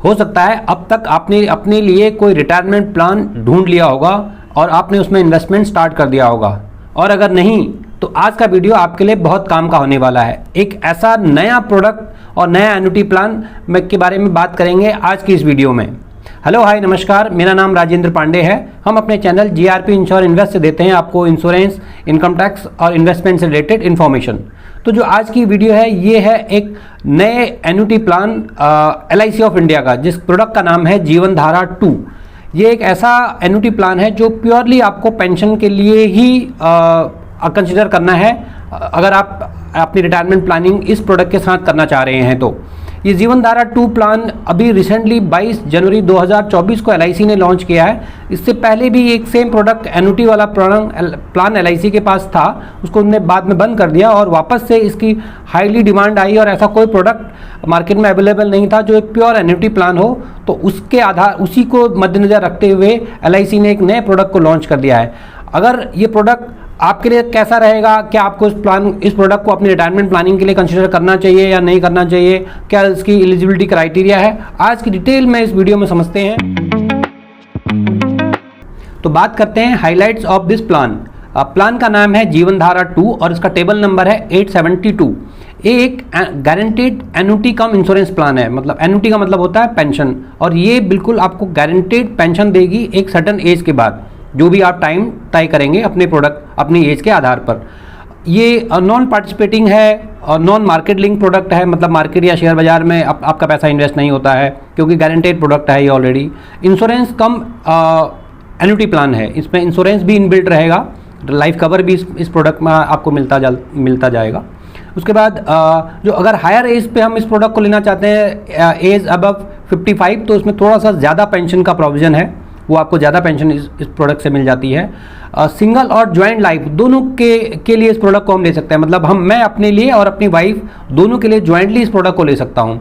हो सकता है अब तक आपने अपने लिए कोई रिटायरमेंट प्लान ढूंढ लिया होगा और आपने उसमें इन्वेस्टमेंट स्टार्ट कर दिया होगा, और अगर नहीं तो आज का वीडियो आपके लिए बहुत काम का होने वाला है। एक ऐसा नया प्रोडक्ट और नया एन्युटी प्लान के बारे में बात करेंगे आज की इस वीडियो में। हेलो हाय नमस्कार, मेरा नाम राजेंद्र पांडे है। हम अपने चैनल जीआरपी इंश्योर इन्वेस्ट से देते हैं आपको इंश्योरेंस, इनकम टैक्स और इन्वेस्टमेंट से रिलेटेड इन्फॉर्मेशन। तो जो आज की वीडियो है ये है एक नए annuity plan LIC of India का, जिस प्रोडक्ट का नाम है जीवन धारा 2। ये एक ऐसा एन्युटी प्लान है जो प्योरली आपको पेंशन के लिए ही कंसिडर करना है अगर आप अपनी रिटायरमेंट प्लानिंग इस प्रोडक्ट के साथ करना चाह रहे हैं। तो ये जीवन धारा 2 प्लान अभी रिसेंटली 22 जनवरी 2024 को LIC ने लॉन्च किया है। इससे पहले भी एक सेम प्रोडक्ट एन्युटी वाला प्लान LIC के पास था, उसको उन्होंने बाद में बंद कर दिया और वापस से इसकी हाईली डिमांड आई और ऐसा कोई प्रोडक्ट मार्केट में अवेलेबल नहीं था जो एक प्योर एन्युटी प्लान हो। तो उसके आधार उसी को मद्देनजर रखते हुए LIC ने एक नए प्रोडक्ट को लॉन्च कर दिया है। अगर ये प्रोडक्ट आपके लिए कैसा रहेगा, क्या आपको इस प्रोडक्ट को अपनी रिटायरमेंट प्लानिंग के लिए कंसीडर करना चाहिए या नहीं करना चाहिए, क्या इसकी एलिजिबिलिटी क्राइटेरिया है, आज की डिटेल में इस वीडियो में समझते हैं। तो बात करते हैं highlights of this plan. Plan का नाम है जीवन धारा 2 और इसका टेबल नंबर है 872। ये एक गारंटेड एन्युटी कम इंश्योरेंस प्लान है। मतलब एन्युटी का मतलब होता है पेंशन, और ये बिल्कुल आपको गारंटेड पेंशन देगी एक सर्टेन एज के बाद, जो भी आप टाइम तय करेंगे अपने प्रोडक्ट अपनी एज के आधार पर। ये नॉन पार्टिसिपेटिंग है और नॉन मार्केट लिंक प्रोडक्ट है। मतलब मार्केट या शेयर बाजार में आपका पैसा इन्वेस्ट नहीं होता है, क्योंकि गारंटेड प्रोडक्ट है ये ऑलरेडी। इंश्योरेंस कम एन्युटी प्लान है, इसमें इंश्योरेंस भी इनबिल्ट रहेगा, लाइफ कवर भी इस प्रोडक्ट में आपको मिलता जाएगा। उसके बाद जो अगर हायर एज पे हम इस प्रोडक्ट को लेना चाहते हैं, एज अबव 55, तो इसमें थोड़ा सा ज़्यादा पेंशन का प्रोविज़न है, वो आपको ज़्यादा पेंशन इस प्रोडक्ट से मिल जाती है। सिंगल और ज्वाइंट लाइफ दोनों के लिए इस प्रोडक्ट को हम ले सकते हैं। मतलब मैं अपने लिए और अपनी वाइफ दोनों के लिए ज्वाइंटली इस प्रोडक्ट को ले सकता हूँ,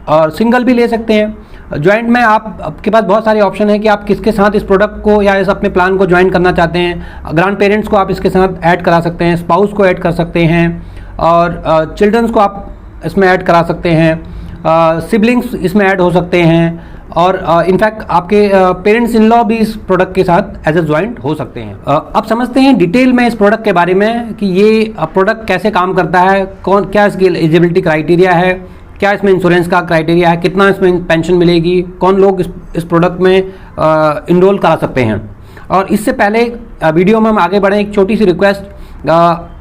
और सिंगल भी ले सकते हैं। ज्वाइंट में आपके पास बहुत सारे ऑप्शन है कि आप किसके साथ इस प्रोडक्ट को या इस अपने प्लान को ज्वाइन करना चाहते हैं। ग्रैंड पेरेंट्स को आप इसके साथ ऐड करा सकते हैं, स्पाउस को ऐड कर सकते हैं, और चिल्ड्रंस को आप इसमें ऐड करा सकते हैं, सिबलिंग्स इसमें ऐड हो सकते हैं, और इनफैक्ट आपके पेरेंट्स इन लॉ भी इस प्रोडक्ट के साथ एज ए ज्वाइंट हो सकते हैं। अब समझते हैं डिटेल में इस प्रोडक्ट के बारे में कि ये प्रोडक्ट कैसे काम करता है, क्या इसकी एलिजिबिलिटी क्राइटेरिया है, क्या इसमें इंश्योरेंस का क्राइटेरिया है, कितना इसमें पेंशन मिलेगी, कौन लोग इस प्रोडक्ट में इनरोल करा सकते हैं। और इससे पहले वीडियो में हम आगे बढ़ें, एक छोटी सी रिक्वेस्ट,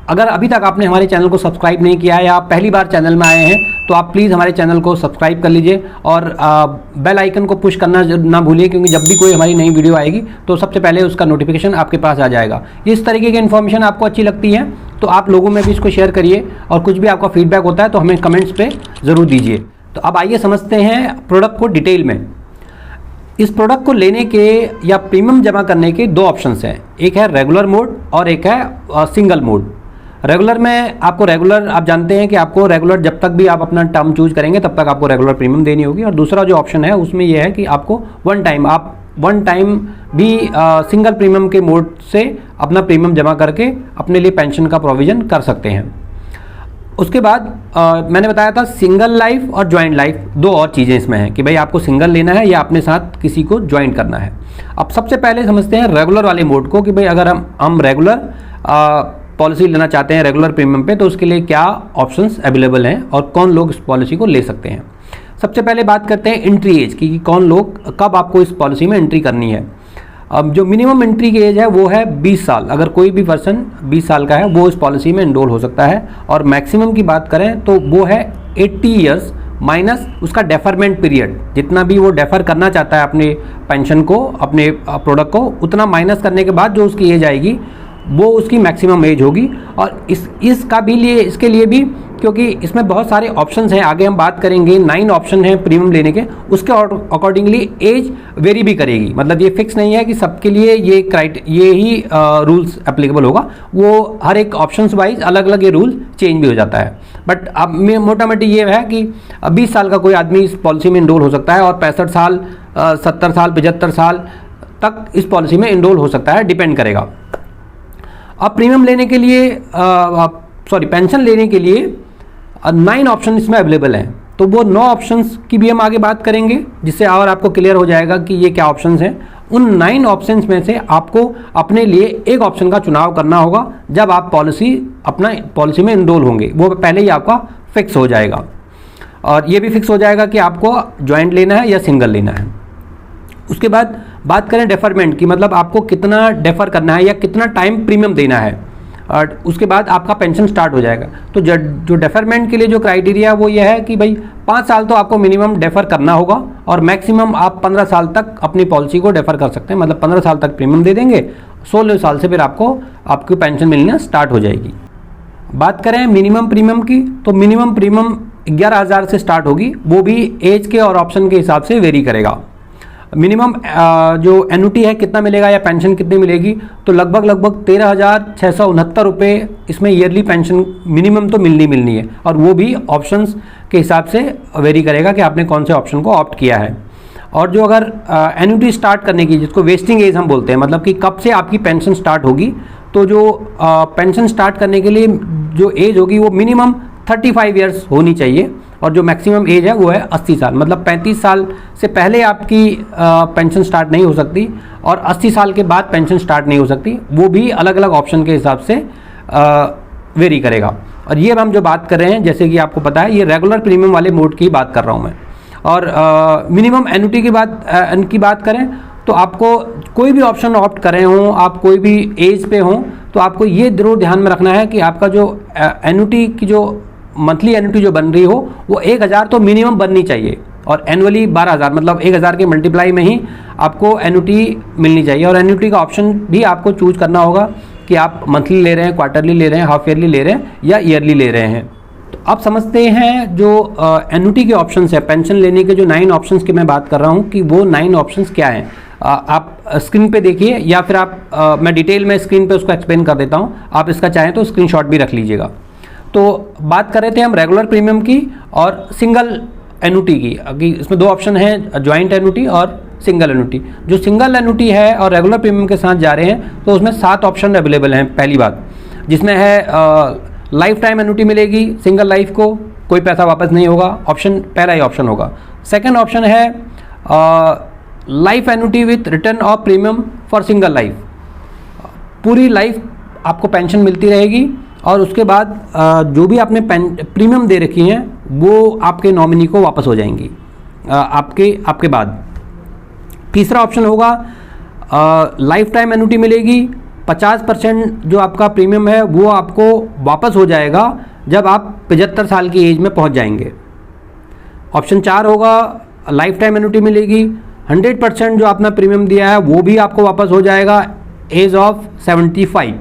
अगर अभी तक आपने हमारे चैनल को सब्सक्राइब नहीं किया है या आप पहली बार चैनल में आए हैं तो आप प्लीज़ हमारे चैनल को सब्सक्राइब कर लीजिए और बेल आइकन को पुश करना ना भूलिए, क्योंकि जब भी कोई हमारी नई वीडियो आएगी तो सबसे पहले उसका नोटिफिकेशन आपके पास आ जाएगा। इस तरीके की इन्फॉर्मेशन आपको अच्छी लगती है तो आप लोगों में भी इसको शेयर करिए, और कुछ भी आपका फीडबैक होता है तो हमें कमेंट्स पे ज़रूर दीजिए। तो अब आइए समझते हैं प्रोडक्ट को डिटेल में। इस प्रोडक्ट को लेने के या प्रीमियम जमा करने के दो ऑप्शंस हैं, एक है रेगुलर मोड और एक है सिंगल मोड। रेगुलर में आपको आप जानते हैं कि आपको रेगुलर जब तक भी आप अपना टर्म चूज करेंगे तब तक आपको रेगुलर प्रीमियम देनी होगी, और दूसरा जो ऑप्शन है उसमें यह है कि आपको वन टाइम भी सिंगल प्रीमियम के मोड से अपना प्रीमियम जमा करके अपने लिए पेंशन का प्रोविज़न कर सकते हैं। उसके बाद मैंने बताया था सिंगल लाइफ और ज्वाइंट लाइफ, दो और चीज़ें इसमें हैं कि भाई आपको सिंगल लेना है या अपने साथ किसी को ज्वाइन करना है। अब सबसे पहले समझते हैं रेगुलर वाले मोड को कि भाई अगर हम रेगुलर पॉलिसी लेना चाहते हैं रेगुलर प्रीमियम पे तो उसके लिए क्या ऑप्शंस अवेलेबल हैं और कौन लोग इस पॉलिसी को ले सकते हैं। सबसे पहले बात करते हैं एंट्री एज की, कौन लोग कब आपको इस पॉलिसी में एंट्री करनी है। अब जो मिनिमम एंट्री की एज है वो है 20 साल। अगर कोई भी पर्सन 20 साल का है वो इस पॉलिसी में एनरोल हो सकता है, और मैक्सिमम की बात करें तो वो है 80 ईयर्स माइनस उसका डेफरमेंट पीरियड। जितना भी वो डेफर करना चाहता है अपने पेंशन को, अपने प्रोडक्ट को, उतना माइनस करने के बाद जो उसकी एज आएगी वो उसकी मैक्सिमम एज होगी। और इसके लिए भी क्योंकि इसमें बहुत सारे ऑप्शंस हैं, आगे हम बात करेंगे, 9 ऑप्शन हैं प्रीमियम लेने के, उसके अकॉर्डिंगली एज वेरी भी करेगी। मतलब ये फिक्स नहीं है कि सबके लिए ये ही रूल्स एप्लीकेबल होगा, वो हर एक ऑप्शंस वाइज अलग अलग ये रूल चेंज भी हो जाता है। बट अब मोटा मोटी ये है कि 20 साल का कोई आदमी इस पॉलिसी में इनरोल हो सकता है, और 65 साल 70 साल 75 साल तक इस पॉलिसी में इनरोल हो सकता है, डिपेंड करेगा। अब प्रीमियम लेने के लिए पेंशन लेने के लिए 9 ऑप्शन इसमें अवेलेबल हैं। तो वो 9 ऑप्शंस की भी हम आगे बात करेंगे, जिससे और आपको क्लियर हो जाएगा कि ये क्या ऑप्शंस हैं। उन 9 ऑप्शंस में से आपको अपने लिए एक ऑप्शन का चुनाव करना होगा जब आप अपना पॉलिसी में इनरोल होंगे। वो पहले ही आपका फिक्स हो जाएगा, और ये भी फिक्स हो जाएगा कि आपको जॉइंट लेना है या सिंगल लेना है। उसके बाद बात करें डेफरमेंट की, मतलब आपको कितना डेफर करना है या कितना टाइम प्रीमियम देना है, और उसके बाद आपका पेंशन स्टार्ट हो जाएगा। तो जो डेफरमेंट के लिए जो क्राइटेरिया है वो ये है कि भाई 5 साल तो आपको मिनिमम डेफर करना होगा, और मैक्सिमम आप 15 साल तक अपनी पॉलिसी को डेफर कर सकते हैं। मतलब 15 साल तक प्रीमियम दे देंगे, 16 साल से फिर आपकी पेंशन मिलना स्टार्ट हो जाएगी। बात करें मिनिमम प्रीमियम की, तो मिनिमम प्रीमियम 11,000 से स्टार्ट होगी, वो भी एज के और ऑप्शन के हिसाब से वेरी करेगा। मिनिमम जो एन्युटी है कितना मिलेगा या पेंशन कितनी मिलेगी, तो लगभग 13,669 रुपये इसमें ईयरली पेंशन मिनिमम तो मिलनी है, और वो भी ऑप्शंस के हिसाब से वेरी करेगा कि आपने कौन से ऑप्शन को ऑप्ट किया है। और जो अगर एन्युटी स्टार्ट करने की, जिसको वेस्टिंग एज हम बोलते हैं, मतलब कि कब से आपकी पेंशन स्टार्ट होगी, तो जो पेंशन स्टार्ट करने के लिए जो एज होगी वो मिनिमम 35 ईयर्स होनी चाहिए, और जो मैक्सिमम एज है वो है 80 साल। मतलब 35 साल से पहले आपकी पेंशन स्टार्ट नहीं हो सकती, और 80 साल के बाद पेंशन स्टार्ट नहीं हो सकती। वो भी अलग अलग ऑप्शन के हिसाब से वेरी करेगा। और ये हम जो बात कर रहे हैं, जैसे कि आपको पता है, ये रेगुलर प्रीमियम वाले मोड की बात कर रहा हूँ मैं। और मिनिमम एन्युटी की बात करें, तो आपको कोई भी ऑप्शन ऑप्ट कर रहे हों, आप कोई भी एज पे हों, तो आपको ये जरूर ध्यान में रखना है कि आपका जो एन्युटी की जो मंथली एन्युटी जो बन रही हो वो 1,000 तो मिनिमम बननी चाहिए, और एनुअली 12,000, मतलब 1,000 के मल्टीप्लाई में ही आपको एन्युटी मिलनी चाहिए। और एन्युटी का ऑप्शन भी आपको चूज करना होगा कि आप मंथली ले रहे हैं, क्वार्टरली ले रहे हैं, हाफ ईयरली ले रहे हैं या ईयरली ले रहे हैं। तो अब समझते हैं जो एन्युटी के ऑप्शंस है, पेंशन लेने के जो 9 ऑप्शंस की मैं बात कर रहा हूँ कि वो 9 ऑप्शंस क्या हैं। आप स्क्रीन पे देखिए, या फिर आप मैं डिटेल में स्क्रीन पे उसको एक्सप्लेन कर देता हूँ, आप इसका चाहें तो स्क्रीनशॉट भी रख लीजिएगा। तो बात कर रहे थे हम रेगुलर प्रीमियम की और सिंगल एन्युटी की, अभी इसमें 2 ऑप्शन हैं, ज्वाइंट एन्युटी और सिंगल एन्युटी। जो सिंगल एन्युटी है और रेगुलर प्रीमियम के साथ जा रहे हैं, तो उसमें 7 ऑप्शन अवेलेबल हैं। पहली बात जिसमें है लाइफ टाइम एन्युटी मिलेगी सिंगल लाइफ को, कोई पैसा वापस नहीं होगा, पहला ही ऑप्शन होगा। सेकेंड ऑप्शन है life annuity with return of premium for single life, पूरी लाइफ आपको पेंशन मिलती रहेगी, और उसके बाद जो भी आपने प्रीमियम दे रखी हैं वो आपके नॉमिनी को वापस हो जाएंगी आपके बाद। तीसरा ऑप्शन होगा लाइफ टाइम एन्युटी मिलेगी, 50% जो आपका प्रीमियम है वो आपको वापस हो जाएगा जब आप 75 साल की एज में पहुंच जाएंगे। ऑप्शन 4 होगा लाइफ टाइम एन्युटी मिलेगी, 100% जो आपने प्रीमियम दिया है वो भी आपको वापस हो जाएगा एज ऑफ 75।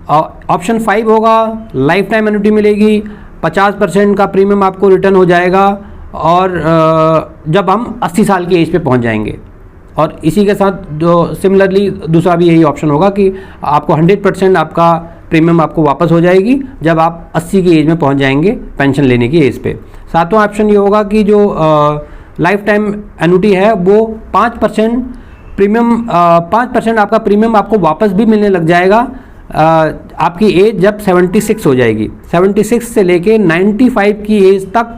ऑप्शन 5 होगा लाइफ टाइम एन्युटी मिलेगी, 50% का प्रीमियम आपको रिटर्न हो जाएगा, और जब हम 80 साल की एज पे पहुंच जाएंगे। और इसी के साथ जो सिमिलरली दूसरा भी यही ऑप्शन होगा कि आपको 100% आपका प्रीमियम आपको वापस हो जाएगी जब आप 80 की एज में पहुंच जाएंगे पेंशन लेने की एज पे। सातवां ऑप्शन ये होगा कि जो लाइफ टाइम एन्युटी है वो 5% प्रीमियम 5% आपका प्रीमियम आपको वापस भी मिलने लग जाएगा आपकी एज जब 76 हो जाएगी। 76 से लेके 95 की एज तक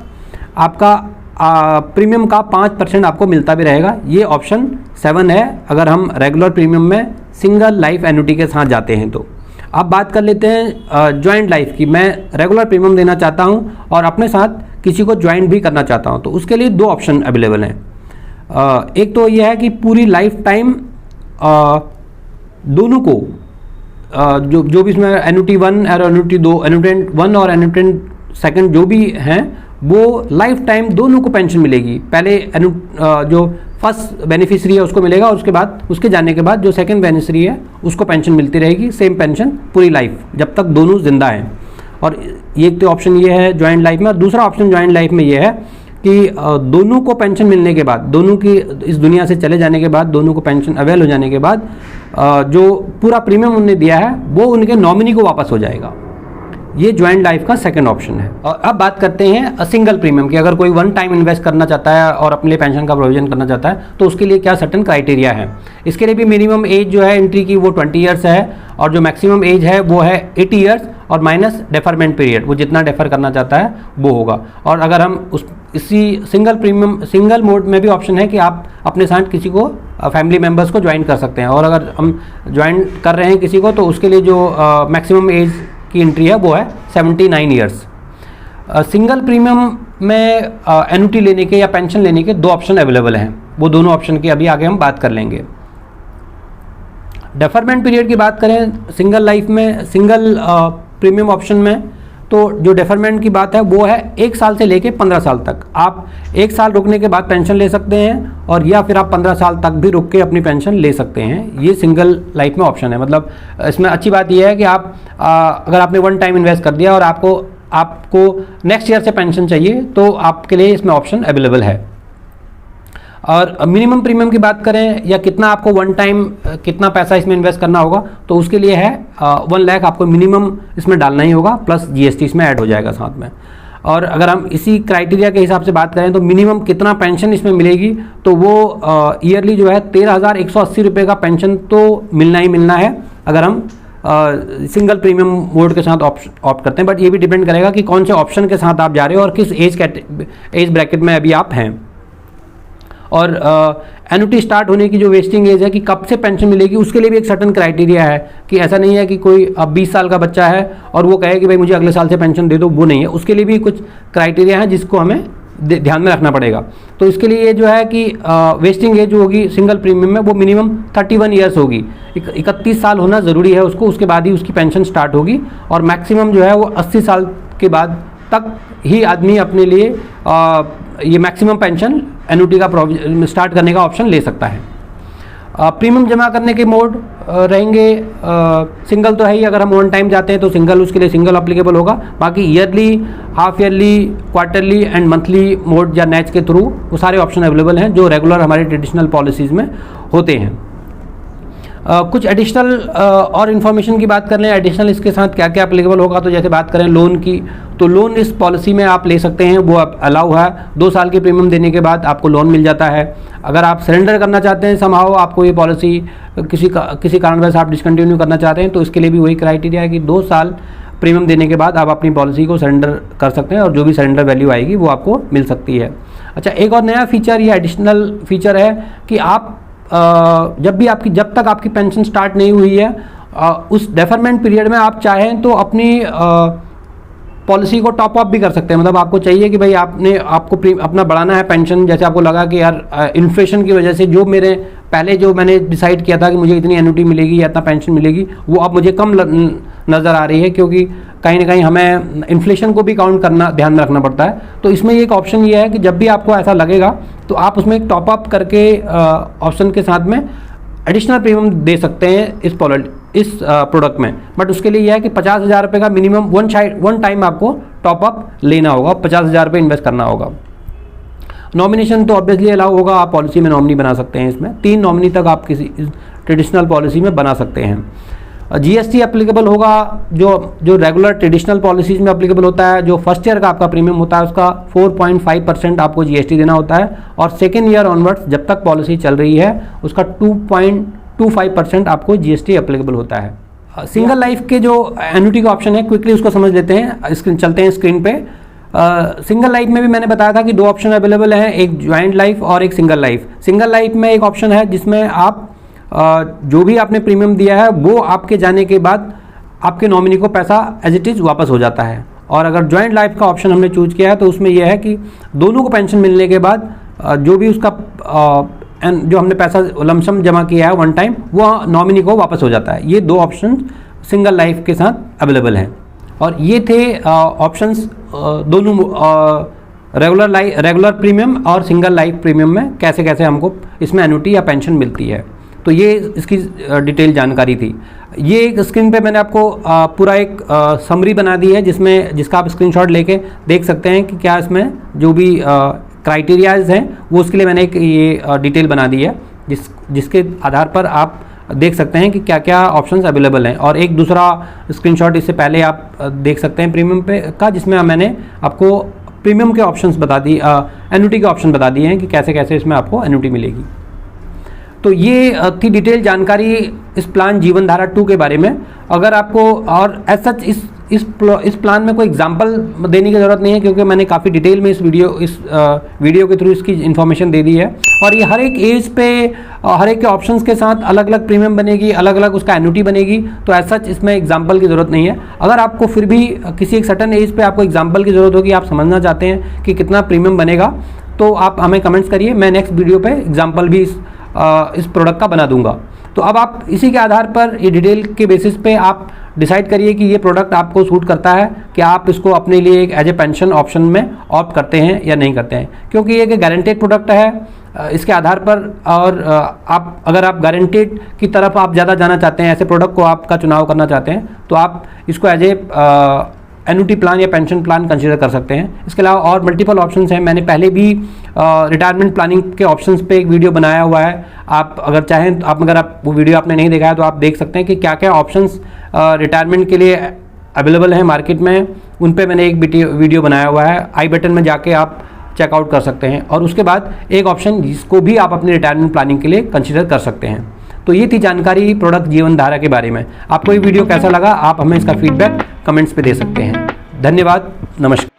आपका प्रीमियम का 5% आपको मिलता भी रहेगा। ये ऑप्शन 7 है अगर हम रेगुलर प्रीमियम में सिंगल लाइफ एन्युटी के साथ जाते हैं। तो अब बात कर लेते हैं जॉइंट लाइफ की। मैं रेगुलर प्रीमियम देना चाहता हूं और अपने साथ किसी को ज्वाइंट भी करना चाहता हूं, तो उसके लिए 2 ऑप्शन अवेलेबल हैं। एक तो यह है कि पूरी लाइफ टाइम दोनों को जो भी इसमें एन्युटी 1 और एन्युटी 2, एन्युटेंट 1 और एन्युटेंट सेकंड जो भी हैं वो लाइफ टाइम दोनों को पेंशन मिलेगी। पहले जो फर्स्ट बेनिफिशियरी है उसको मिलेगा और उसके बाद उसके जाने के बाद जो सेकंड बेनिफिशियरी है उसको पेंशन मिलती रहेगी, सेम पेंशन पूरी लाइफ जब तक दोनों जिंदा हैं। और एक तो ऑप्शन ये है जॉइंट लाइफ में। और दूसरा ऑप्शन जॉइंट लाइफ में ये है कि दोनों को पेंशन मिलने के बाद, दोनों की इस दुनिया से चले जाने के बाद, दोनों को पेंशन अवेल हो जाने के बाद जो पूरा प्रीमियम उन्होंने दिया है वो उनके नॉमिनी को वापस हो जाएगा। ये ज्वाइंट लाइफ का सेकंड ऑप्शन है। और अब बात करते हैं सिंगल प्रीमियम की। अगर कोई वन टाइम इन्वेस्ट करना चाहता है और अपने लिए पेंशन का प्रोविजन करना चाहता है तो उसके लिए क्या सर्टेन क्राइटेरिया है। इसके लिए भी मिनिमम एज जो है एंट्री की वो 20 ईयर्स है और जो मैक्सिमम एज है वो है 80 ईयर्स और माइनस डेफरमेंट पीरियड, वो जितना डेफर करना चाहता है वो होगा। और अगर हम इसी सिंगल मोड में भी ऑप्शन है कि आप अपने साथ किसी को फैमिली मेम्बर्स को ज्वाइन कर सकते हैं, और अगर हम ज्वाइन कर रहे हैं किसी को तो उसके लिए जो मैक्सिमम एज की एंट्री है वो है 79 ईयर्स। सिंगल प्रीमियम में एन्युटी लेने के या पेंशन लेने के 2 ऑप्शन अवेलेबल हैं, वो दोनों ऑप्शन की अभी आगे हम बात कर लेंगे। डेफरमेंट पीरियड की बात करें सिंगल लाइफ में, सिंगल प्रीमियम ऑप्शन में, तो जो डेफरमेंट की बात है वो है 1 साल से लेके 15 साल तक। आप 1 साल रुकने के बाद पेंशन ले सकते हैं, और या फिर आप 15 साल तक भी रुक के अपनी पेंशन ले सकते हैं। ये सिंगल लाइफ में ऑप्शन है। मतलब इसमें अच्छी बात यह है कि आप अगर आपने 1 टाइम इन्वेस्ट कर दिया और आपको नेक्स्ट ईयर से पेंशन चाहिए तो आपके लिए इसमें ऑप्शन अवेलेबल है। और मिनिमम प्रीमियम की बात करें या कितना आपको 1 टाइम कितना पैसा इसमें इन्वेस्ट करना होगा, तो उसके लिए है 1 लाख आपको मिनिमम इसमें डालना ही होगा, प्लस GST इसमें ऐड हो जाएगा साथ में। और अगर हम इसी क्राइटेरिया के हिसाब से बात करें तो मिनिमम कितना पेंशन इसमें मिलेगी, तो वो ईयरली जो है 13,180 रुपये का पेंशन तो मिलना ही मिलना है अगर हम सिंगल प्रीमियम मोड के साथ ऑप्ट करते हैं। बट ये भी डिपेंड करेगा कि कौन से ऑप्शन के साथ आप जा रहे हो और किस एज ब्रैकेट में अभी आप हैं। और एन्युटी स्टार्ट होने की जो वेस्टिंग एज है कि कब से पेंशन मिलेगी, उसके लिए भी एक सर्टन क्राइटेरिया है कि ऐसा नहीं है कि कोई अब 20 साल का बच्चा है और वो कहे कि भाई मुझे अगले साल से पेंशन दे दो, वो नहीं है। उसके लिए भी कुछ क्राइटेरिया है जिसको हमें ध्यान में रखना पड़ेगा। तो इसके लिए ये जो है कि वेस्टिंग एज जो होगी सिंगल प्रीमियम में वो मिनिमम 31 ईयर्स होगी, 31 साल होना ज़रूरी है उसको, उसके बाद ही उसकी पेंशन स्टार्ट होगी। और मैक्सिमम जो है वो 80 साल के बाद तक ही आदमी अपने लिए ये मैक्सिमम पेंशन एन्युटी का स्टार्ट करने का ऑप्शन ले सकता है। प्रीमियम जमा करने के मोड रहेंगे, सिंगल तो है ही, अगर हम 1 टाइम जाते हैं तो सिंगल, उसके लिए सिंगल अप्लीकेबल होगा। बाकी yearly, half yearly, quarterly and monthly mode या नेच के थ्रू वो सारे ऑप्शन अवेलेबल हैं जो रेगुलर हमारे ट्रेडिशनल पॉलिसीज़ में होते हैं। कुछ एडिशनल और इन्फॉर्मेशन की बात कर लें, एडिशनल इसके साथ क्या क्या अप्लीकेबल होगा, तो जैसे बात करें लोन की, तो लोन इस पॉलिसी में आप ले सकते हैं, वो अलाउ है। 2 साल की प्रीमियम देने के बाद आपको लोन मिल जाता है। अगर आप सरेंडर करना चाहते हैं समहाउ, आपको ये पॉलिसी किसी कारणवश आप डिसकंटिन्यू करना चाहते हैं, तो इसके लिए भी वही क्राइटेरिया है कि 2 साल प्रीमियम देने के बाद आप अपनी पॉलिसी को सरेंडर कर सकते हैं और जो भी सरेंडर वैल्यू आएगी वो आपको मिल सकती है। अच्छा, एक और नया फीचर या एडिशनल फीचर है कि आप जब तक आपकी पेंशन स्टार्ट नहीं हुई है उस डेफरमेंट पीरियड में आप चाहें तो अपनी पॉलिसी को टॉप अप भी कर सकते हैं। मतलब आपको चाहिए कि भाई आपको अपना बढ़ाना है पेंशन, जैसे आपको लगा कि यार इन्फ्लेशन की वजह से जो मैंने डिसाइड किया था कि मुझे इतनी एन्युटी मिलेगी या इतना पेंशन मिलेगी, वो अब मुझे कम नज़र आ रही है, क्योंकि कहीं ना कहीं हमें इन्फ्लेशन को भी काउंट करना, ध्यान में रखना पड़ता है। तो इसमें एक ऑप्शन ये है कि जब भी आपको ऐसा लगेगा तो आप उसमें एक टॉप अप करके ऑप्शन के साथ में एडिशनल प्रीमियम दे सकते हैं इस प्रोडक्ट में। बट उसके लिए यह है कि 50,000 रुपये का मिनिमम 1 टाइम आपको टॉप अप लेना होगा, 50,000 रुपये इन्वेस्ट करना होगा। नॉमिनेशन तो ऑब्वियसली अलाउ होगा, आप पॉलिसी में नॉमिनी बना सकते हैं। इसमें 3 नॉमिनी तक आप किसी ट्रेडिशनल पॉलिसी में बना सकते हैं। GST एप्लीकेबल होगा जो रेगुलर ट्रेडिशनल पॉलिसीज़ में एप्लीकेबल होता है। जो फर्स्ट ईयर का आपका प्रीमियम होता है उसका 4.5% आपको GST देना होता है, और सेकेंड ईयर ऑनवर्ड्स जब तक पॉलिसी चल रही है उसका 2.25% आपको GST एप्लीकेबल होता है। सिंगल लाइफ के जो एन्युटी का ऑप्शन है, क्विकली उसको समझ लेते हैं, चलते हैं स्क्रीन पे। सिंगल लाइफ में भी मैंने बताया था कि 2 ऑप्शन अवेलेबल हैं, एक ज्वाइंट लाइफ और एक सिंगल लाइफ। सिंगल लाइफ में एक ऑप्शन है जिसमें आप जो भी आपने प्रीमियम दिया है वो आपके जाने के बाद आपके नॉमिनी को पैसा एज इट इज़ वापस हो जाता है। और अगर ज्वाइंट लाइफ का ऑप्शन हमने चूज किया है तो उसमें यह है कि दोनों को पेंशन मिलने के बाद जो भी उसका जो हमने पैसा लमसम जमा किया है 1 टाइम, वो नॉमिनी को वापस हो जाता है। ये 2 ऑप्शन सिंगल लाइफ के साथ अवेलेबल हैं। और ये थे ऑप्शंस दोनों रेगुलर प्रीमियम और सिंगल लाइफ प्रीमियम में कैसे कैसे हमको इसमें एन्युटी या पेंशन मिलती है। तो ये इसकी डिटेल जानकारी थी। ये एक स्क्रीन पे मैंने आपको पूरा एक समरी बना दी है जिसका आप स्क्रीनशॉट लेके देख सकते हैं कि क्या इसमें जो भी क्राइटेरियाज हैं वो उसके लिए मैंने एक ये डिटेल बना दी है जिसके आधार पर आप देख सकते हैं कि क्या क्या ऑप्शंस अवेलेबल हैं। और एक दूसरा स्क्रीनशॉट इससे पहले आप देख सकते हैं प्रीमियम पे का, जिसमें मैंने आपको प्रीमियम के ऑप्शंस बता दी, एन्युटी के ऑप्शन बता दिए हैं कि कैसे कैसे इसमें आपको एन्युटी मिलेगी। तो ये थी डिटेल जानकारी इस प्लान जीवन धारा 2 के बारे में। अगर आपको और एज सच इस प्लान में कोई एग्जांपल देने की ज़रूरत नहीं है, क्योंकि मैंने काफ़ी डिटेल में इस वीडियो के थ्रू इसकी इन्फॉर्मेशन दे दी है। और ये हर एक एज पे हर एक के ऑप्शंस के साथ अलग अलग प्रीमियम बनेगी, अलग अलग उसका एन्युटी बनेगी, तो ऐसा सच इसमें एग्जाम्पल की ज़रूरत नहीं है। अगर आपको फिर भी किसी एक सर्टन एज पे आपको एग्जाम्पल की ज़रूरत होगी, आप समझना चाहते हैं कि कितना प्रीमियम बनेगा, तो आप हमें कमेंट्स करिए, मैं नेक्स्ट वीडियो पे एग्जाम्पल भी इस प्रोडक्ट का बना दूंगा। तो अब आप इसी के आधार पर ये डिटेल के बेसिस पे आप डिसाइड करिए कि ये प्रोडक्ट आपको सूट करता है, कि आप इसको अपने लिए एक एज ए पेंशन ऑप्शन में ऑप्ट करते हैं या नहीं करते हैं, क्योंकि ये एक गारंटेड प्रोडक्ट है। इसके आधार पर और आप अगर आप गारंटेड की तरफ आप ज़्यादा जाना चाहते हैं, ऐसे प्रोडक्ट को आपका चुनाव करना चाहते हैं, तो आप इसको एज ए एन्युटी प्लान या पेंशन प्लान कंसीडर कर सकते हैं। इसके अलावा और मल्टीपल ऑप्शंस हैं, मैंने पहले भी रिटायरमेंट प्लानिंग के ऑप्शंस पे एक वीडियो बनाया हुआ है। आप अगर चाहें तो अगर आप वो वीडियो आपने नहीं देखा है तो आप देख सकते हैं कि क्या क्या ऑप्शंस रिटायरमेंट के लिए अवेलेबल हैं मार्केट में। उन पे मैंने एक वीडियो बनाया हुआ है, आई बटन में जाके आप चेकआउट कर सकते हैं। और उसके बाद एक ऑप्शन जिसको भी आप अपनी रिटायरमेंट प्लानिंग के लिए कंसिडर कर सकते हैं। तो ये थी जानकारी प्रोडक्ट जीवन धारा के बारे में। आपको ये वीडियो कैसा लगा, आप हमें इसका फीडबैक कमेंट्स पे दे सकते हैं। धन्यवाद, नमस्कार।